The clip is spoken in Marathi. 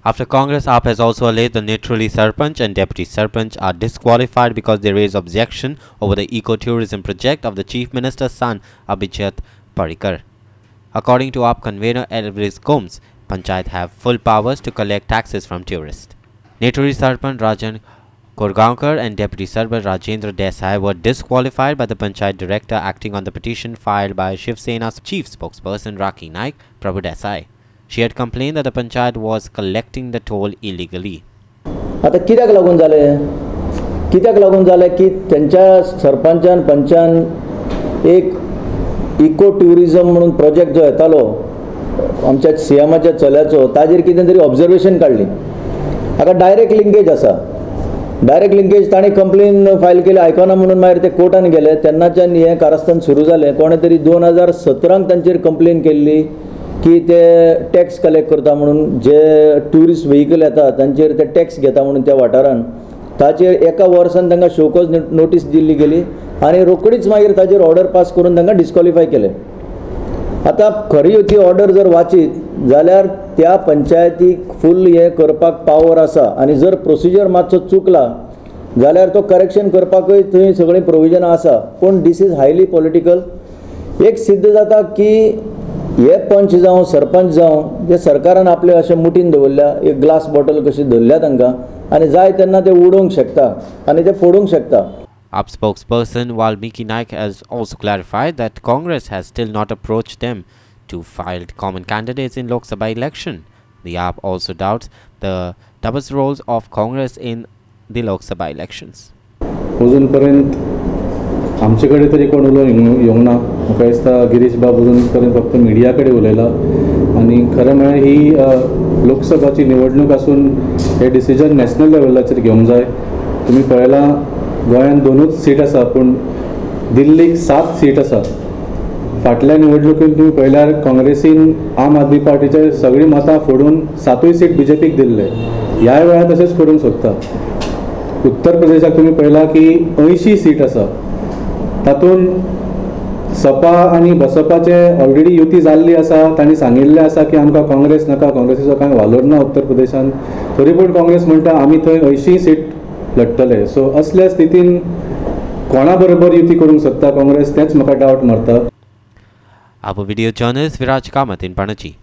After Congress, AAP has also alleged the Netrali Sarpanch and Deputy Sarpanch are disqualified because they raised objection over the eco-tourism project of the Chief Minister's son, Abhijit Parikar. According to AAP convener Elvis Gomes, Panchayat have full powers to collect taxes from tourists. Netrali Sarpanch Rajan Korgaonkar and Deputy Sarpanch Rajendra Desai were disqualified by the Panchayat director acting on the petition filed by Shiv Sena's chief spokesperson Rakhi Naik, Prabhu Desai. She had complained that the Panchayat was collecting the toll illegally. आता कित्याक लागून जाले की त्यांच्या सरपंचान पंचान एक इको टुरिझम म्हणून प्रोजेक्ट जो येतालो आमच्या सीएमाच्या चल्याचो ताजेर कितें तरी ऑब्जर्वेशन काडली. हाका डायरेक्ट लिंकेज आसा. डायरेक्ट लिंकेज ताणी कंप्लेन फायल केली आयकना म्हणून मागीर ते कोर्टान गेले. तेन्नाच्यान हें कारस्थान सुरू जालें. कोणे तरी 2017 तांचेर कंप्लेन केल्ली की ते टॅक्स कलेक्ट करता म्हणून जे ट्युरिस्ट व्हेकल येता तांचेर ते टॅक्स घेता म्हणून त्या वाठारान ताचेर एका वर्सान तांकां शोकॉज नोटीस दिल्ली गेली आनी रोकडीच मागीर ताचेर ऑर्डर पास करून तांकां डिस्क्वॉलिफाय केले. आतां खरी ती ऑर्डर जर वाचीत जाल्यार त्या पंचायतीक फूल हे करपाक पावर आसा आनी जर प्रोसिजर मातसो चुकला जाल्यार तो करेक्शन करपाकूय थंय सगळीं प्रोविजनां आसा. पूण दीस इज हायली पॉलिटिकल. एक सिद्ध जाता की हे पंच जावं सरपंच जावं जे सरकारान आपले अशें मुठीन दवरल्या एक ग्लास बॉटल कशी धरल्या तांकां आनी जाय तेन्ना ते उडोवंक शकता आनी ते फोडूंक शकता. AAP spokesperson Valmiki Naik has also clarified that Congress has still not approached them to file common candidates in Lok Sabha election. The AAP also doubts the double roles of Congress in the Lok Sabha elections. अजूनपर्यंत आमचे कडेन तरी कोण येवंक ना. म्हाका दिसता गिरीश बाब अजून पर्यंत फक्त मिडिया कडेन उलयला आनी खरें म्हळ्यार ही लोकसभाची निवडणूक आसून हे डिसिजन नॅशनल लेवलाचेर घेवंक जाय. तुमी पळयलां गोंयांत 2च सीट आसा पूण दिल्लीक 7 सीट आसा. फाटल्या निवडणुकीत तुमी पळयल्यार काँग्रेसीन आम आदमी पार्टीचे सगळीं मतां फोडून 7य सीट बीजेपीक दिल्ले. ह्या वेळार तशेंच करूंक सोदता. उत्तर प्रदेशाक तुमी पळयलां की 80 सीट आसा. तातूंत सपा आनी बसपाचे ऑलरेडी युती जाल्ली आसा. तांणी सांगिल्लें आसा की आमकां काँग्रेस नाका, काँग्रेसीचो कांय वालोर ना उत्तर प्रदेशांत. तरी पूण काँग्रेस म्हणटा आमी थंय 80 सीट लडटले. सो असल्या स्थितीन कोणा बरोबर युती करूंक सोदता काँग्रेस तेंच म्हाका डावट मारता. Our video journalist Viraj Kamath in Panaji.